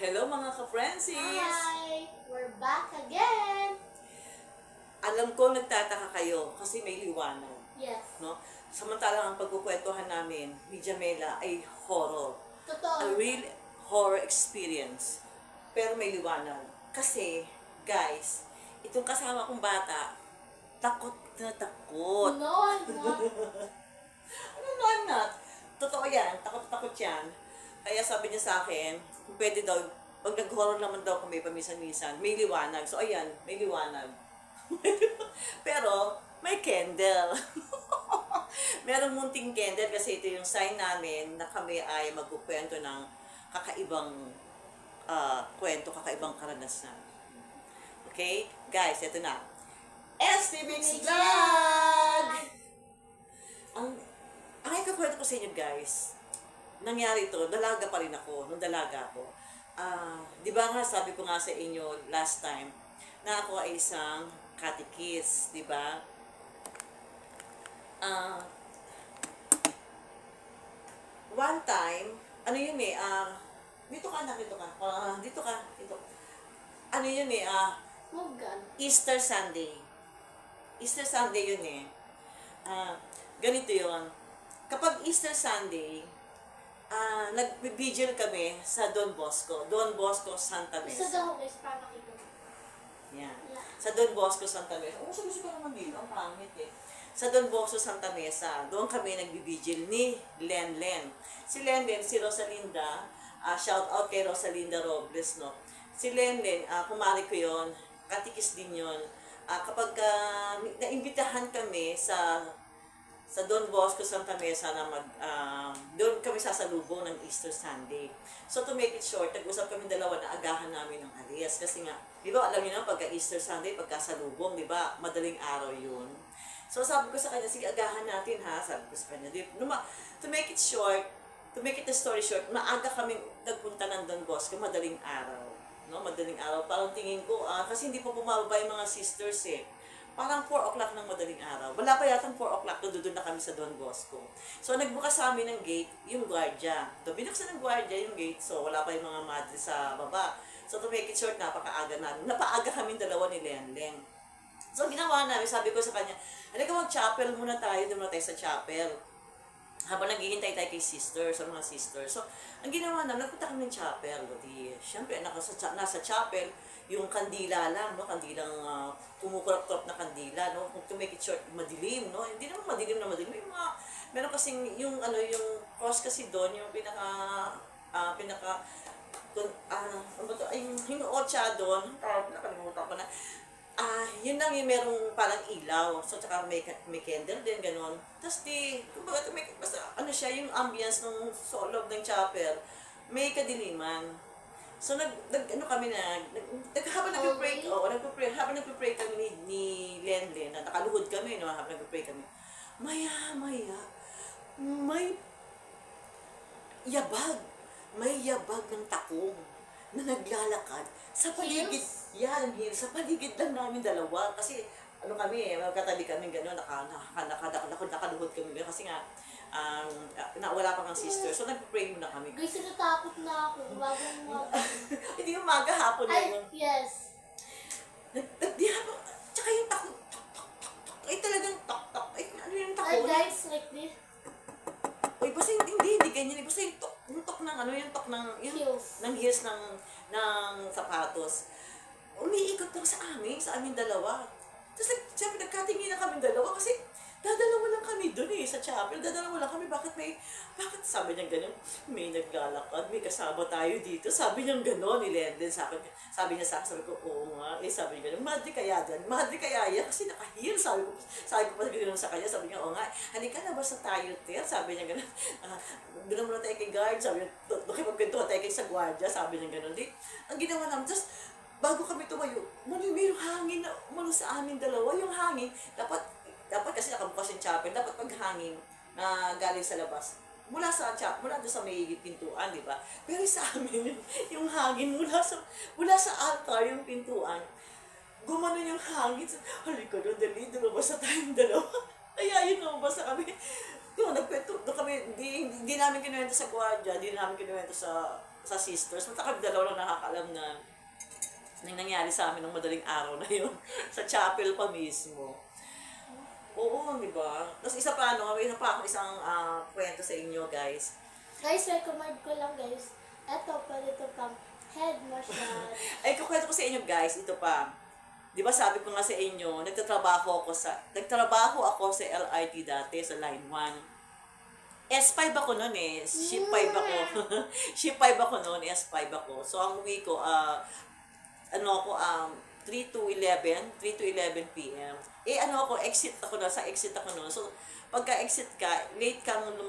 Hello mga ka-Francis! Hi! We're back again! Alam ko nagtataka kayo kasi may liwanag. Yes. No? Samantalang ang pagkukwentuhan namin ni Jamela ay horror. A Totoo. real horror experience. Pero may liwanag. Kasi, guys, itong kasama kong bata, takot na takot. No, I'm not. Ano no, I'm not. Totoo yan. Takot-takot yan. Kaya sabi niya sa akin, kung pwede daw, pag nag-horror naman daw kami paminsan-minsan, may liwanag. So, ayan, may liwanag. Pero, may candle. Merong munting candle kasi ito yung sign namin na kami ay magkukwento ng kakaibang kwento, kakaibang karanasan. Okay? Guys, ito na. STBX Vlog! Ang ikakwento ko sa inyo, guys, nangyari ito, dalaga pa rin ako, nung dalaga ako. Di ba nga, sabi ko nga sa inyo last time, na ako ay isang catechist, di ba? One time, ano yun eh, dito ka na, dito ka. Dito. Ano yun eh, Mugan. Easter Sunday. Easter Sunday yun eh. Ganito yun. Kapag Easter Sunday, nag-vigil kami sa Don Bosco. Don Bosco, Santa Isa Mesa. daw guys, para makita mo. Yan. Yeah. Sa Don Bosco, Santa Mesa. Gusto ko naman dito. Ang pangit eh. Sa Don Bosco, Santa Mesa, doon kami nagbibigil ni Len. Si Len, si Rosalinda, shout out kay Rosalinda Robles, no? Si Len, kumari ko yun, katikis din yun. Kapag naimbitahan kami sa Don Bosco, Santa Mesa na doon kami sasalubong ng Easter Sunday. So to make it short, nag-usap kami dalawa na agahan namin ng alis. Kasi nga, di ba alam niyo na pagka Easter Sunday, pagka salubong, di ba, madaling araw yun. So sabi ko sa kanya, sige agahan natin ha, sabi ko sa kanya. To make it short, to make it the story short, maaga kami nagpunta ng Don Bosco, madaling araw. No, madaling araw. Parang tingin ko, kasi hindi pa bumababa yung mga sisters eh. Parang 4 o'clock ng madaling araw. Wala pa yatang 4 o'clock, doon na kami sa Don Bosco. So, nagbukas sa amin ng gate, yung gwardiya. So, binuksan ng gwardiya yung gate, so wala pa yung mga madre sa baba. So, to make it short, napakaaga namin. Napaaga kami dalawa ni Lenleng. So, ginawa namin, sabi ko sa kanya, halika mag-chapel muna tayo, doon muna tayo sa chapel. Habang naghihintay tayo kay sister, sa mga sister. So, ang ginawa namin, nagpunta kami ng chapel. Di, syempre, nasa chapel, yung kandila lang, no? Kandilang kumukurap-kurap na kandila, no? Kung to make it short, madilim, no? Hindi naman madilim na madilim. Yung mga, meron kasing, yung cross kasi doon, yung yung hinuotsa doon, nakalimutan ko na, yun lang yung merong parang ilaw. So, tsaka may candle din, gano'n. Tapos kumbaga, basta, siya, yung ambience ng loob ng chapel, may kadiliman. So, habang nagpe-pray kami ni Len, na nakaluhod kami, no, habang nagpe-pray kami, maya, may yabag. May yabag ng takong na naglalakad sa paligid. Yan, sa paligid lang namin dalawa. Kasi, kami, magkatabi kami gano'n, nakaluhod kami gano'n. Kasi nga, wala pa ng sister. So, nagpe-pray muna kami. Guys, natakot na ako. Bagong mga... Hindi yung maga hapon na Ay, yun. yes. Tsaka yung takot, ay talagang tok. Ay, ano yung Ay, takot? guys, like this. Uy, basta hindi ganyan. Basta yung tok ng heels ng sapatos. Umiikot lang sa amin dalawa. Tapos, siyempre, nagkatingin na kami dalawa kasi dadalawa lang kami doon sa chapel. Dadalawa lang kami. Bakit sabi niya gano'n? May naglalakad, may kasama tayo dito. Sabi niya gano'n, ni Lenden sa akin. Sabi niya sa akin, sabi ko, oo nga. Sabi niya gano'n, madre kaya dyan. Madre kaya yan, kasi naka-heel. Sabi ko pa gano'n sa kanya. Sabi niya, oo nga. Halika na ba sa tayo, Ter? Sabi niya gano'n. Doon muna tayo kay guard. Sabi niya, doon magkwentuhan tayo kay sa gwardiya. Sabi niya gano'n. Ang ginawa namin, tapos, bago kami tumayo, may hangin na umano sa amin dalawa. Yung hangin, dapat kasi nakabukas yung chapel, dapat paghangin na galing sa labas. Mula doon sa may pintuan, di ba? Pero sa amin, yung hangin mula sa altar, yung pintuan, gumano yung hangin. Halika doon, dali, lumabas na tayong dalawa. Kaya yun, lumabas na kami. Doon kami, hindi namin kinuwento sa gwardiya, hindi namin kinuwento sa sa sisters. Basta kami dalawa lang nakakaalam na nang nangyari sa amin ng madaling araw na yun. Sa chapel pa mismo. Oo, di ba? Tapos isa pa, may isa pa ako isang kwento sa inyo, guys. Guys, recommend ko lang guys. Eto, pwede to pang head massage. Ay, kukwento ko sa inyo, guys. Ito pa. Di ba sabi ko nga sa inyo, nagtatrabaho ako sa LRT dati, sa Line 1. S5 ako noon eh. Ship 5 ako. Ship 5 ako noon, S5 ako. So, ang uwi ko, 3 to 11 p.m. Exit ako na, sa exit ako noon. So, pagka-exit ka, late akong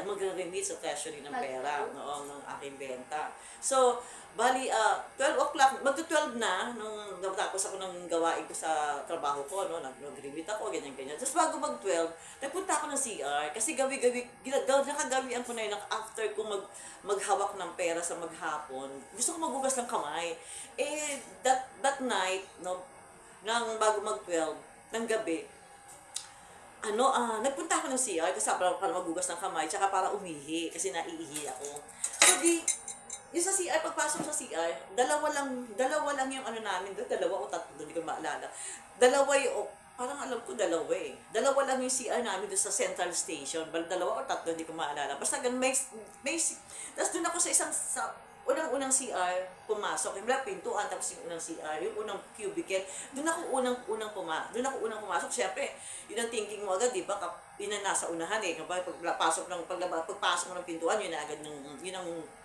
magre-remit sa treasury ng pera, ng aking benta. So, bali, 12 o'clock, magto-12 na, nung natapos ako ng gawain ko sa trabaho ko, nag-remit ako, ganyan-ganyan. Tapos bago mag-12, nagpunta ako ng CR, kasi nakagawian ko na yun, after ko maghawak ng pera sa maghapon, gusto ko maghugas ng kamay. That night, nang bago mag-12, ng gabi, nagpunta ako ng CR kasi para maghugas ng kamay, tsaka para umihi, kasi naiihi ako. So, yung sa CR, pagpasok sa CR, dalawa lang yung namin doon, 2 o 3, hindi ko maalala. Parang alam ko dalawa eh. Dalawa lang yung CR namin doon sa Central Station, 2 o 3, hindi ko maalala. Basta ganun, tapos doon ako sa unang CR, pumasok. Yung pintuan, tapos yung unang CR, yung unang cubicle, doon ako unang pumasok. Siyempre, yun ang thinking mo agad, di ba? Yun ang nasa unahan eh. Pagpasok mo ng pintuan, yun na agad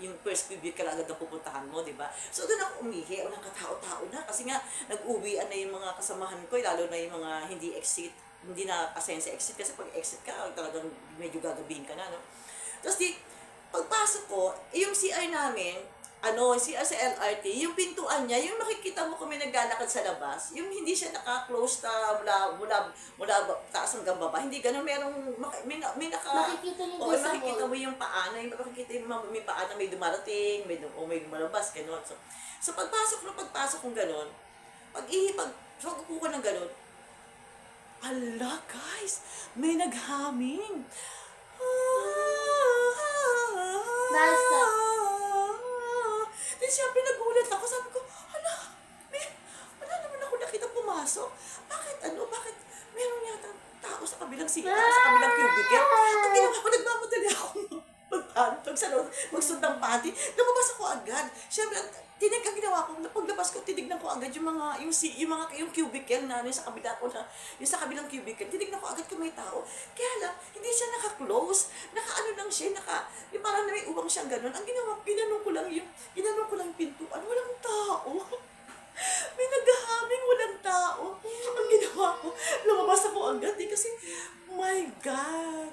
yung first cubicle agad ang pupuntahan mo, di ba? So, doon ako umihi. Walang katao-tao na. Kasi nga, nag-uwian na yung mga kasamahan ko, lalo na yung mga hindi na assign sa exit. Kasi pag exit ka, talagang medyo gagabihin ka na, no? Tapos pagpasok ko, yung CR namin, CR sa LRT, yung pintuan niya, yung makikita mo kung may naglalakad sa labas, yung hindi siya naka-close mula taas hanggang baba, hindi ganun, may Makikita niyo doon sa makikita mall. mo yung paa na, may paa na may dumarating, may lumalabas, ganun. So pagpasok kong ganun, pag-upo ko ng ganun, ala guys, may naghaming. Nasa. Then siyempre nagulat ako, sabi ko, wala naman ako nakita pumasok. Bakit meron yata tao sa kabilang sa kabilang cubicle? Ang ginawa ko, nagmamadali ako magpantog sa loob, magsund ng panty. Lumabas ako agad. Siyempre, ang ginawa ko, paglabas ko, tinignan ko agad yung cubicle na yung sa kabilang cubicle, tinignan ko agad kung may tao. Kaya lang, hindi siya naka-close, lang siya, yung parang may uwang siyang ganun. Ang ginawa, ginanong ko lang yung pintuan, walang tao. May naghahaming, walang tao. Ang ginawa ko, lumabas ako agad kasi, my God.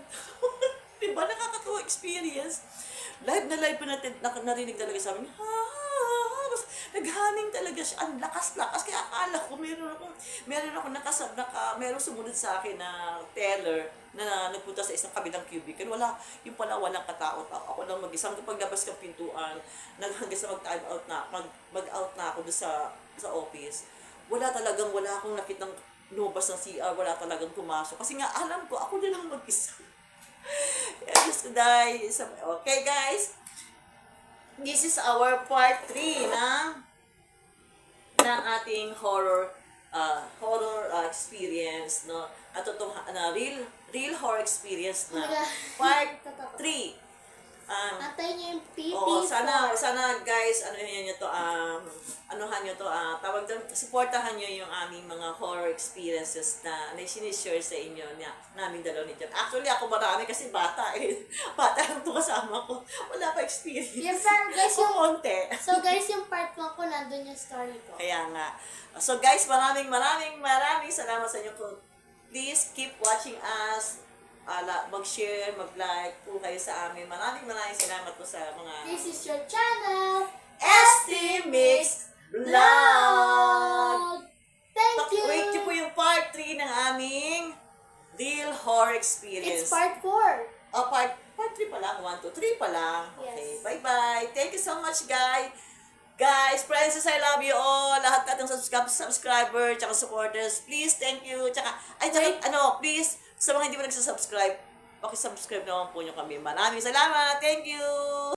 Diba, nakakatawa experience. Live na narinig talaga sa amin, naghaming talaga siya. Ang lakas-lakas. Kaya akala ko, meron sumunod sa akin na teller na nagpunta sa isang kabilang cubicle. Yung pala walang katao-tao. Ako lang mag-isang paglabas ng pintuan, hanggang sa mag-time out mag-out na ako doon sa office. Wala akong nakitang lumabas ng CR, wala talagang pumasok. Kasi nga, alam ko, ako na lang mag-isa. Yes, guys. Okay, guys. This is our part 3 ng ating horror experience, no? Real horror experience na part 3. Antayin niyo yung PP4. Oo, sana guys, tawag doon, supportahan nyo yung aming mga horror experiences na sinishare sa inyo namin dalaw ni Jan. Actually, ako marami kasi bata eh. Bata lang ito kasama ko. Wala pa experience. Yes, sir, guys, konti. So guys, yung part 1 ko, nandun yung story ko. Kaya nga. So guys, maraming salamat sa inyo. Please keep watching us. Mag-share, mag-like po kayo sa amin. Maraming salamat po sa mga This is your channel, ST Mix Vlog! Thank you! Wait niyo po yung part 3 ng aming real horror experience. It's part 4. Part 3 pa lang. 1, 2, 3 pa lang. Okay, Yes. bye-bye. Thank you so much, guys. Guys, friends, I love you all. Lahat ka ng subscriber, tsaka supporters. Please, thank you. Please, sa mga hindi pa nagsasubscribe, pakisubscribe naman po nyo kami. Maraming salamat! Thank you!